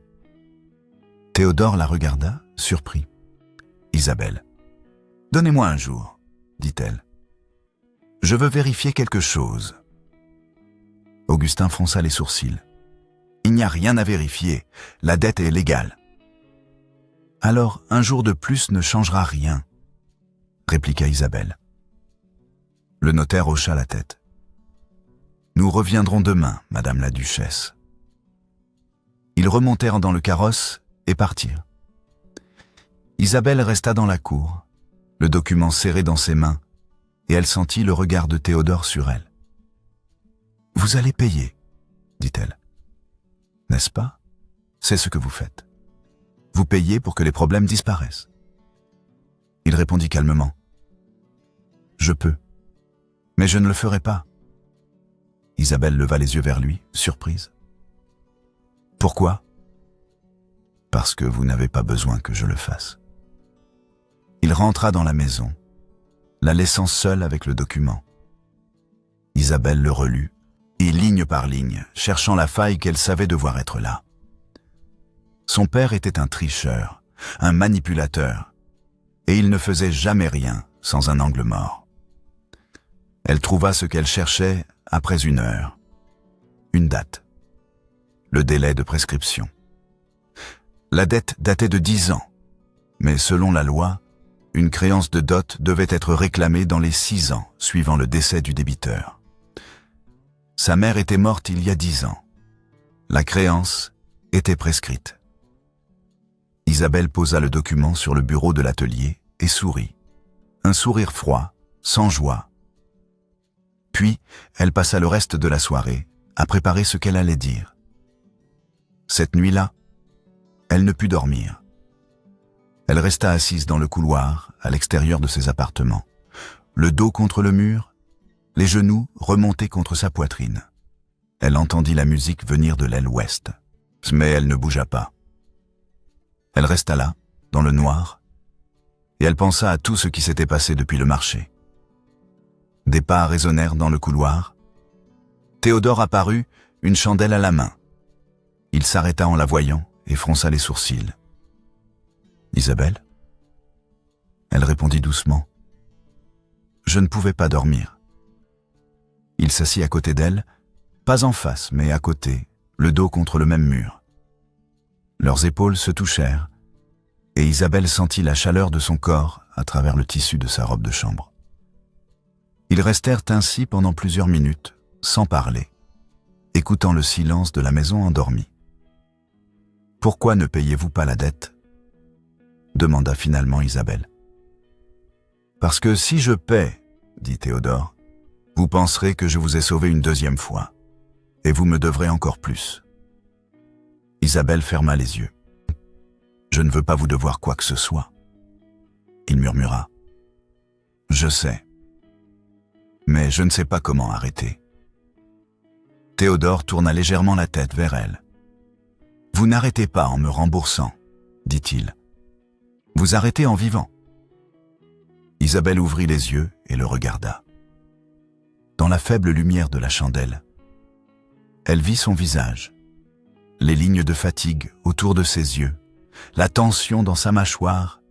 Théodore la regarda, surpris. « Isabelle, donnez-moi un jour, dit-elle. Je veux vérifier quelque chose. » Augustin fronça les sourcils. « Il n'y a rien à vérifier, la dette est légale. » « Alors, un jour de plus ne changera rien, » répliqua Isabelle. Le notaire hocha la tête. « Nous reviendrons demain, madame la duchesse. » Ils remontèrent dans le carrosse et partirent. Isabelle resta dans la cour, le document serré dans ses mains, et elle sentit le regard de Théodore sur elle. « Vous allez payer, dit-elle. N'est-ce pas? C'est ce que vous faites. Vous payez pour que les problèmes disparaissent. » Il répondit calmement. « Je peux, mais je ne le ferai pas. » Isabelle leva les yeux vers lui, surprise. « Pourquoi ? » « Parce que vous n'avez pas besoin que je le fasse. » Il rentra dans la maison, la laissant seule avec le document. Isabelle le relut, et ligne par ligne, cherchant la faille qu'elle savait devoir être là. Son père était un tricheur, un manipulateur, et il ne faisait jamais rien sans un angle mort. Elle trouva ce qu'elle cherchait après 1 heure. Une date. Le délai de prescription. La dette datait de 10 ans, mais selon la loi, une créance de dot devait être réclamée dans les 6 ans suivant le décès du débiteur. Sa mère était morte il y a 10 ans. La créance était prescrite. Isabelle posa le document sur le bureau de l'atelier et sourit. Un sourire froid, sans joie. Puis, elle passa le reste de la soirée à préparer ce qu'elle allait dire. Cette nuit-là, elle ne put dormir. Elle resta assise dans le couloir, à l'extérieur de ses appartements, le dos contre le mur, les genoux remontés contre sa poitrine. Elle entendit la musique venir de l'aile ouest, mais elle ne bougea pas. Elle resta là, dans le noir, et elle pensa à tout ce qui s'était passé depuis le marché. Des pas résonnèrent dans le couloir. Théodore apparut, une chandelle à la main. Il s'arrêta en la voyant et fronça les sourcils. « Isabelle ?» Elle répondit doucement. « Je ne pouvais pas dormir. » Il s'assit à côté d'elle, pas en face, mais à côté, le dos contre le même mur. Leurs épaules se touchèrent, et Isabelle sentit la chaleur de son corps à travers le tissu de sa robe de chambre. Ils restèrent ainsi pendant plusieurs minutes, sans parler, écoutant le silence de la maison endormie. « Pourquoi ne payez-vous pas la dette ?» demanda finalement Isabelle. « Parce que si je paie, dit Théodore, vous penserez que je vous ai sauvé une deuxième fois, et vous me devrez encore plus. » Isabelle ferma les yeux. « Je ne veux pas vous devoir quoi que ce soit. » Il murmura. « Je sais. Mais je ne sais pas comment arrêter. » Théodore tourna légèrement la tête vers elle. « Vous n'arrêtez pas en me remboursant, dit-il. Vous arrêtez en vivant. » Isabelle ouvrit les yeux et le regarda. Dans la faible lumière de la chandelle, elle vit son visage, les lignes de fatigue autour de ses yeux, la tension dans sa mâchoire,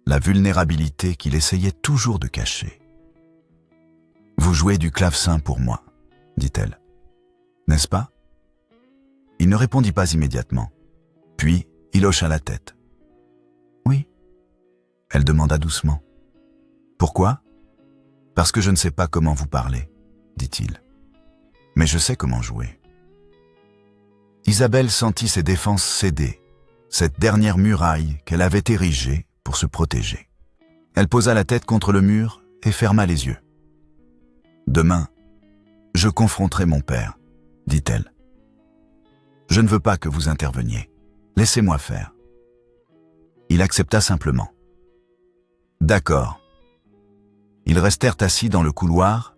la vulnérabilité qu'il essayait toujours de cacher. « Vous jouez du clavecin pour moi, dit-elle. N'est-ce pas ?» Il ne répondit pas immédiatement. Puis, il hocha la tête. « Oui. » Elle demanda doucement. « Pourquoi ? Parce que je ne sais pas comment vous parler, dit-il. Mais je sais comment jouer. » Isabelle sentit ses défenses céder, cette dernière muraille qu'elle avait érigée pour se protéger. Elle posa la tête contre le mur et ferma les yeux. « Demain, je confronterai mon père, dit-elle. Je ne veux pas que vous interveniez. Laissez-moi faire. » Il accepta simplement. « D'accord. » Ils restèrent assis dans le couloir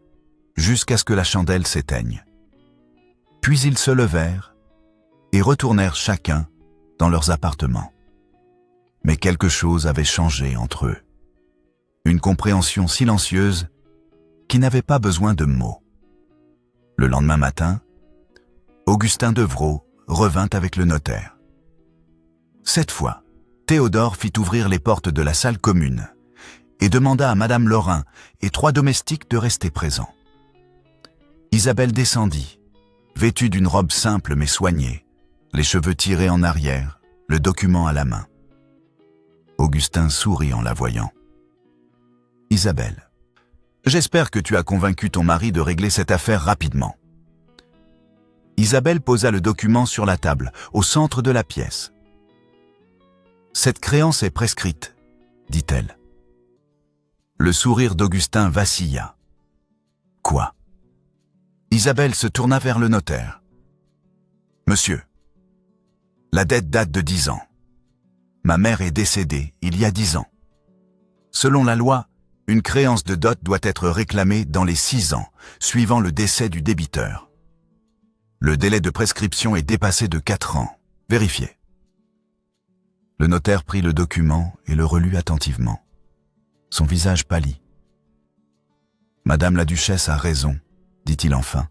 jusqu'à ce que la chandelle s'éteigne. Puis ils se levèrent et retournèrent chacun dans leurs appartements. Mais quelque chose avait changé entre eux. Une compréhension silencieuse qui n'avait pas besoin de mots. Le lendemain matin, Augustin Devrault revint avec le notaire. Cette fois, Théodore fit ouvrir les portes de la salle commune et demanda à Madame Lorrain et 3 domestiques de rester présents. Isabelle descendit, vêtue d'une robe simple mais soignée, les cheveux tirés en arrière, le document à la main. Augustin sourit en la voyant. « Isabelle, j'espère que tu as convaincu ton mari de régler cette affaire rapidement. » Isabelle posa le document sur la table, au centre de la pièce. « Cette créance est prescrite, » dit-elle. Le sourire d'Augustin vacilla. « Quoi ?» Isabelle se tourna vers le notaire. « Monsieur, la dette date de 10 ans. Ma mère est décédée il y a 10 ans. Selon la loi, une créance de dot doit être réclamée dans les 6 ans, suivant le décès du débiteur. Le délai de prescription est dépassé de 4 ans. Vérifiez. » Le notaire prit le document et le relut attentivement. Son visage pâlit. « Madame la duchesse a raison, dit-il enfin.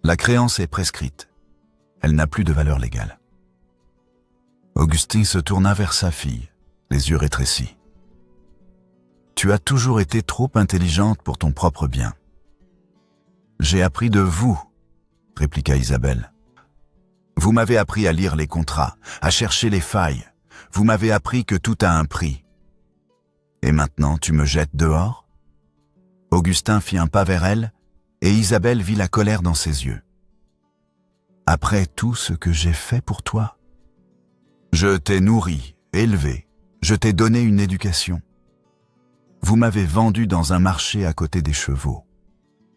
La créance est prescrite. Elle n'a plus de valeur légale. » Augustin se tourna vers sa fille, les yeux rétrécis. « Tu as toujours été trop intelligente pour ton propre bien. »« J'ai appris de vous, » répliqua Isabelle. « Vous m'avez appris à lire les contrats, à chercher les failles. Vous m'avez appris que tout a un prix. Et maintenant tu me jettes dehors ?» Augustin fit un pas vers elle, et Isabelle vit la colère dans ses yeux. « Après tout ce que j'ai fait pour toi, je t'ai nourri, élevé, je t'ai donné une éducation. Vous m'avez vendu dans un marché à côté des chevaux. »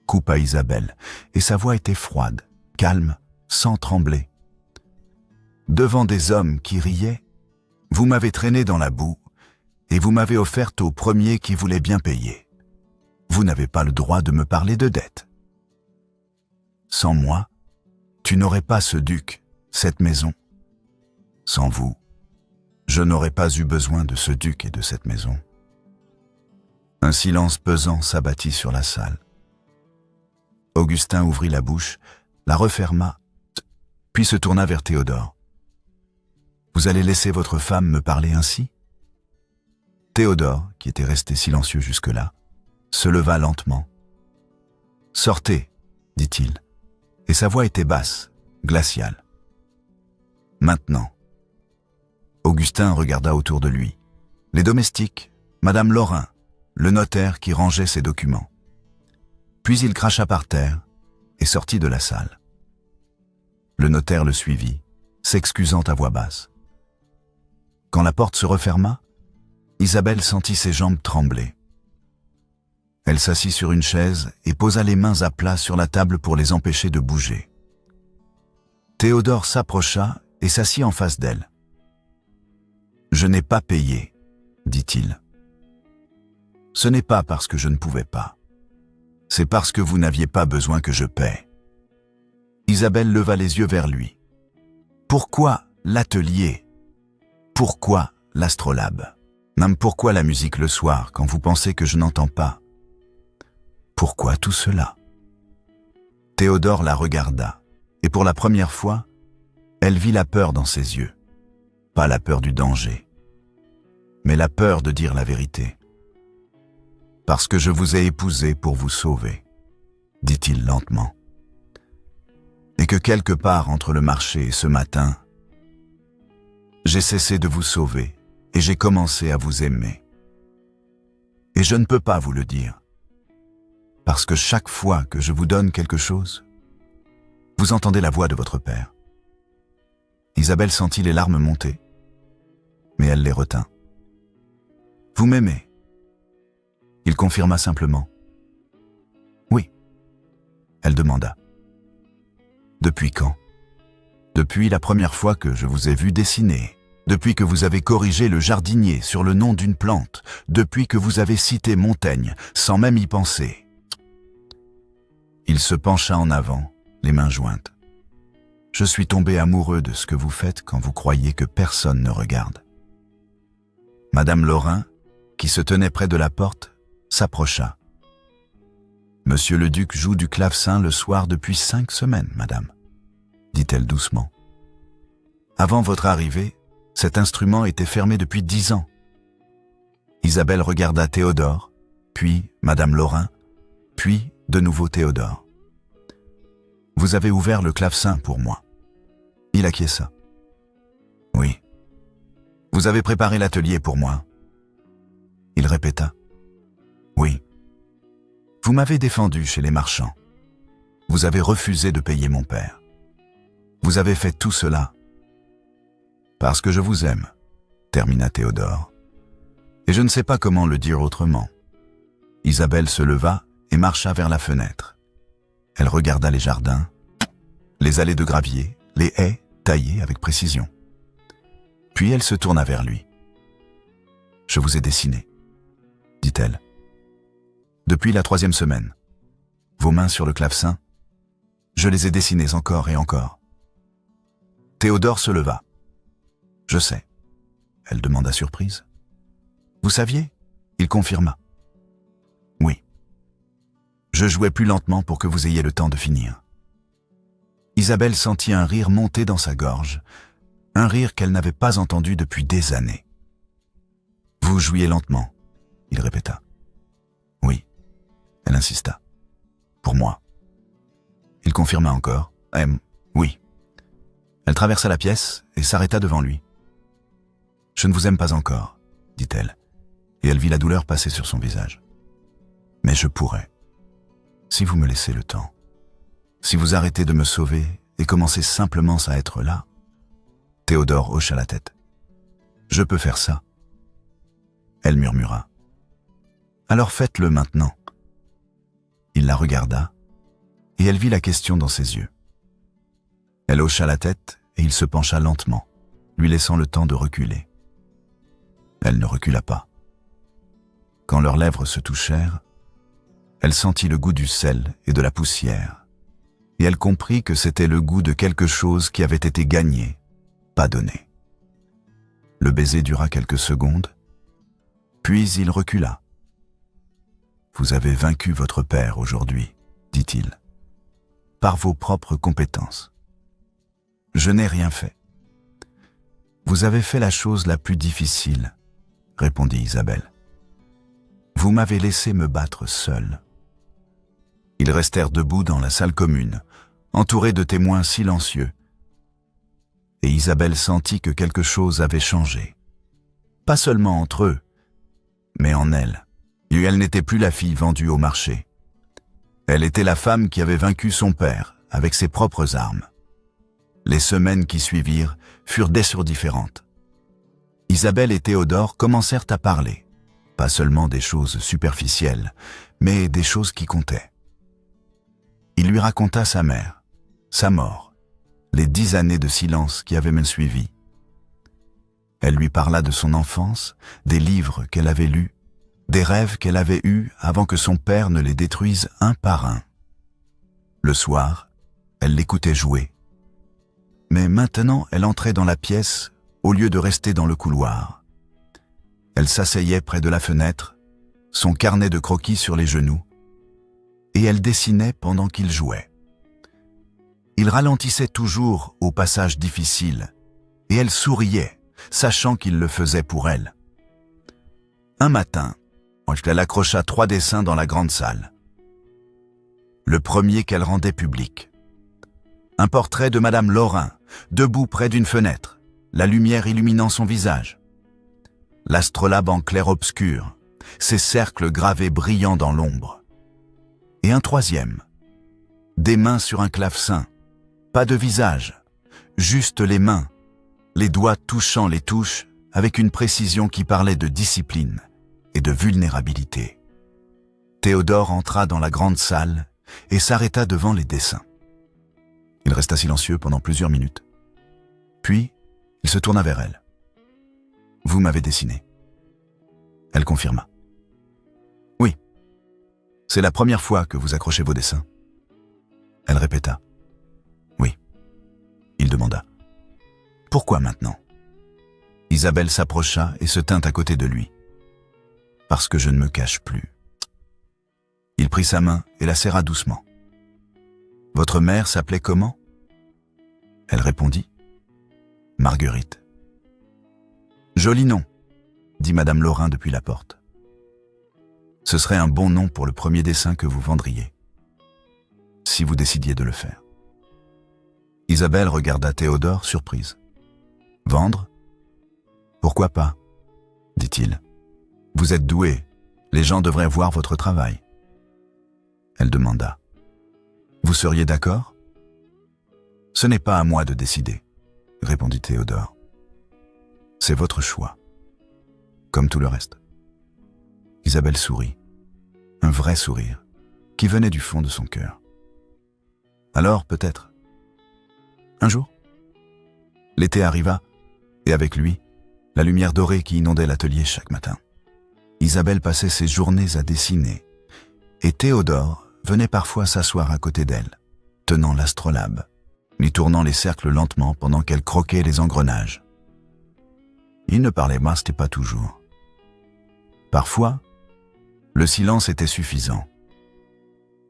Coupa Isabelle, et sa voix était froide, calme, sans trembler. « Devant des hommes qui riaient, vous m'avez traîné dans la boue, et vous m'avez offerte au premier qui voulait bien payer. Vous n'avez pas le droit de me parler de dette. Sans moi, tu n'aurais pas ce duc, cette maison. Sans vous, je n'aurais pas eu besoin de ce duc et de cette maison. Un silence pesant s'abattit sur la salle. Augustin ouvrit la bouche, la referma, puis se tourna vers Théodore. « Vous allez laisser votre femme me parler ainsi ?» Théodore, qui était resté silencieux jusque-là, se leva lentement. « Sortez, dit-il, et sa voix était basse, glaciale. Maintenant. » Augustin regarda autour de lui. Les domestiques, Madame Laurin, le notaire qui rangeait ses documents. Puis il cracha par terre et sortit de la salle. Le notaire le suivit, s'excusant à voix basse. Quand la porte se referma, Isabelle sentit ses jambes trembler. Elle s'assit sur une chaise et posa les mains à plat sur la table pour les empêcher de bouger. Théodore s'approcha et s'assit en face d'elle. « Je n'ai pas payé, dit-il. Ce n'est pas parce que je ne pouvais pas. C'est parce que vous n'aviez pas besoin que je paie. » Isabelle leva les yeux vers lui. « Pourquoi l'atelier? Pourquoi l'astrolabe? Même pourquoi la musique le soir quand vous pensez que je n'entends pas? Pourquoi tout cela ?» Théodore la regarda, et pour la première fois, elle vit la peur dans ses yeux. Pas la peur du danger, mais la peur de dire la vérité. « Parce que je vous ai épousé pour vous sauver, » dit-il lentement. « Et que quelque part entre le marché et ce matin, j'ai cessé de vous sauver et j'ai commencé à vous aimer. Et je ne peux pas vous le dire, parce que chaque fois que je vous donne quelque chose, vous entendez la voix de votre père. » Isabelle sentit les larmes monter, mais elle les retint. « Vous m'aimez ?» Il confirma simplement. « Oui. » Elle demanda. « Depuis quand ? » « Depuis la première fois que je vous ai vu dessiner, depuis que vous avez corrigé le jardinier sur le nom d'une plante, depuis que vous avez cité Montaigne, sans même y penser. » Il se pencha en avant, les mains jointes. « Je suis tombé amoureux de ce que vous faites quand vous croyez que personne ne regarde. » Madame Laurin, qui se tenait près de la porte, s'approcha. « Monsieur le duc joue du clavecin le soir depuis 5 semaines, madame, » dit-elle doucement. « Avant votre arrivée, cet instrument était fermé depuis 10 ans. » Isabelle regarda Théodore, puis Madame Laurin, puis de nouveau Théodore. « Vous avez ouvert le clavecin pour moi. » Il acquiesça. « Oui. » « Vous avez préparé l'atelier pour moi. » Il répéta. « Oui. » « Vous m'avez défendu chez les marchands. Vous avez refusé de payer mon père. Vous avez fait tout cela. Parce que je vous aime, » termina Théodore. Et je ne sais pas comment le dire autrement. Isabelle se leva et marcha vers la fenêtre. Elle regarda les jardins, les allées de gravier, les haies taillées avec précision. Puis elle se tourna vers lui. « Je vous ai dessiné, » dit-elle. « Depuis la 3e semaine. Vos mains sur le clavecin, je les ai dessinées encore et encore. » Théodore se leva. « Je sais. » Elle demanda surprise. « Vous saviez ?» Il confirma. « Oui. Je jouais plus lentement pour que vous ayez le temps de finir. » Isabelle sentit un rire monter dans sa gorge, un rire qu'elle n'avait pas entendu depuis des années. « Vous jouiez lentement, » il répéta. « Oui. » Elle insista. « Pour moi. » Il confirma encore. « Oui. » Elle traversa la pièce et s'arrêta devant lui. « Je ne vous aime pas encore, » dit-elle, et elle vit la douleur passer sur son visage. « Mais je pourrais, si vous me laissez le temps. Si vous arrêtez de me sauver et commencez simplement à être là. » Théodore hocha la tête. « Je peux faire ça. » Elle murmura. « Alors faites-le maintenant. » Il la regarda, et elle vit la question dans ses yeux. Elle hocha la tête, et il se pencha lentement, lui laissant le temps de reculer. Elle ne recula pas. Quand leurs lèvres se touchèrent, elle sentit le goût du sel et de la poussière, et elle comprit que c'était le goût de quelque chose qui avait été gagné, pas donné. Le baiser dura quelques secondes, puis il recula. Vous avez vaincu votre père aujourd'hui, dit-il, par vos propres compétences. Je n'ai rien fait. Vous avez fait la chose la plus difficile, répondit Isabelle. Vous m'avez laissé me battre seul. Ils restèrent debout dans la salle commune, entourés de témoins silencieux. Et Isabelle sentit que quelque chose avait changé. Pas seulement entre eux, mais en elle. Et elle n'était plus la fille vendue au marché. Elle était la femme qui avait vaincu son père avec ses propres armes. Les semaines qui suivirent furent différentes. Isabelle et Théodore commencèrent à parler, pas seulement des choses superficielles, mais des choses qui comptaient. Il lui raconta sa mère, sa mort, les 10 années de silence qui avaient suivi. Elle lui parla de son enfance, des livres qu'elle avait lus, des rêves qu'elle avait eus avant que son père ne les détruise un par un. Le soir, elle l'écoutait jouer. Mais maintenant, elle entrait dans la pièce au lieu de rester dans le couloir. Elle s'asseyait près de la fenêtre, son carnet de croquis sur les genoux, et elle dessinait pendant qu'il jouait. Il ralentissait toujours au passage difficile, et elle souriait, sachant qu'il le faisait pour elle. Un matin, elle accrocha 3 dessins dans la grande salle. Le premier qu'elle rendait public. Un portrait de Madame Laurin, debout près d'une fenêtre, la lumière illuminant son visage. L'astrolabe en clair-obscur, ses cercles gravés brillant dans l'ombre. Et un troisième. Des mains sur un clavecin, pas de visage, juste les mains, les doigts touchant les touches avec une précision qui parlait de discipline et de vulnérabilité. Théodore entra dans la grande salle et s'arrêta devant les dessins. Il resta silencieux pendant plusieurs minutes. Puis, il se tourna vers elle. « Vous m'avez dessiné. » Elle confirma. « Oui. C'est la première fois que vous accrochez vos dessins. » Elle répéta. « Oui. » Il demanda. « Pourquoi maintenant ?» Isabelle s'approcha et se tint à côté de lui. « Parce que je ne me cache plus. » Il prit sa main et la serra doucement. « Votre mère s'appelait comment ?» Elle répondit. « Marguerite. »« Joli nom, » dit Madame Laurin depuis la porte. « Ce serait un bon nom pour le premier dessin que vous vendriez, si vous décidiez de le faire. » Isabelle regarda Théodore surprise. « Vendre ? Pourquoi pas ?» dit-il. « Vous êtes doué, les gens devraient voir votre travail. » Elle demanda. « Vous seriez d'accord ?»« Ce n'est pas à moi de décider, » répondit Théodore. « C'est votre choix, comme tout le reste. » Isabelle sourit, un vrai sourire, qui venait du fond de son cœur. « Alors, peut-être. Un jour ?» L'été arriva, et avec lui, la lumière dorée qui inondait l'atelier chaque matin. Isabelle passait ses journées à dessiner, et Théodore venait parfois s'asseoir à côté d'elle, tenant l'astrolabe, lui tournant les cercles lentement pendant qu'elle croquait les engrenages. Il ne parlait pas toujours. Parfois, le silence était suffisant.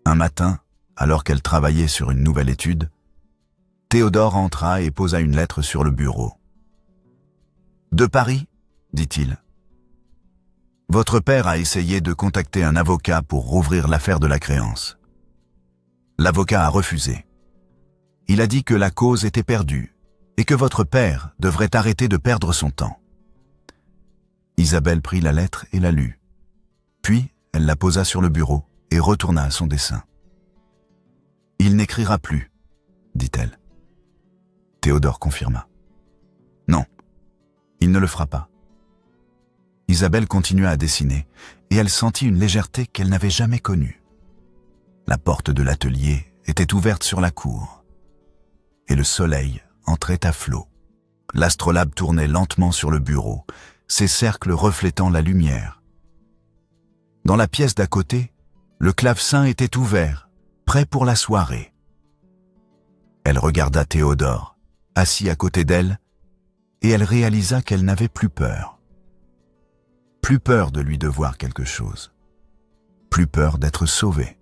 Un matin, alors qu'elle travaillait sur une nouvelle étude, Théodore entra et posa une lettre sur le bureau. « De Paris ?» dit-il. « Votre père a essayé de contacter un avocat pour rouvrir l'affaire de la créance. L'avocat a refusé. Il a dit que la cause était perdue et que votre père devrait arrêter de perdre son temps. » Isabelle prit la lettre et la lut. Puis, elle la posa sur le bureau et retourna à son dessin. « Il n'écrira plus, » dit-elle. Théodore confirma. « Non, il ne le fera pas. » Isabelle continua à dessiner, et elle sentit une légèreté qu'elle n'avait jamais connue. La porte de l'atelier était ouverte sur la cour, et le soleil entrait à flot. L'astrolabe tournait lentement sur le bureau, ses cercles reflétant la lumière. Dans la pièce d'à côté, le clavecin était ouvert, prêt pour la soirée. Elle regarda Théodore, assis à côté d'elle, et elle réalisa qu'elle n'avait plus peur. Plus peur de lui devoir quelque chose. plus peur d'être sauvée.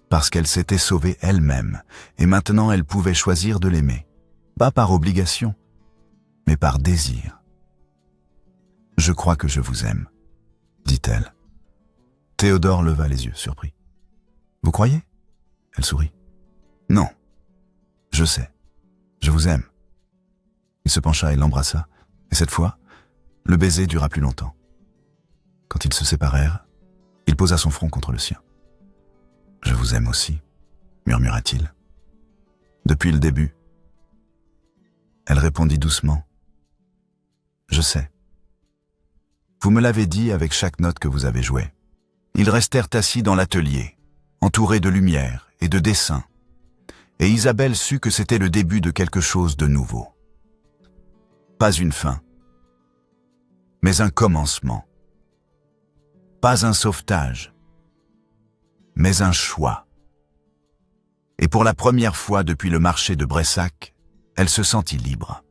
Parce qu'elle s'était sauvée elle-même, et maintenant elle pouvait choisir de l'aimer, pas par obligation, mais par désir. « Je crois que je vous aime », dit-elle. Théodore leva les yeux, surpris. « Vous croyez ?» Elle sourit. « Non, je sais, je vous aime. » Il se pencha et l'embrassa, et cette fois, le baiser dura plus longtemps. Quand ils se séparèrent, il posa son front contre le sien. « Je vous aime aussi, » murmura-t-il. « Depuis le début. » Elle répondit doucement. « Je sais. Vous me l'avez dit avec chaque note que vous avez jouée. » Ils restèrent assis dans l'atelier, entourés de lumière et de dessins, et Isabelle sut que c'était le début de quelque chose de nouveau. Pas une fin, mais un commencement. Pas un sauvetage, mais un choix. Et pour la première fois depuis le marché de Bressac, elle se sentit libre.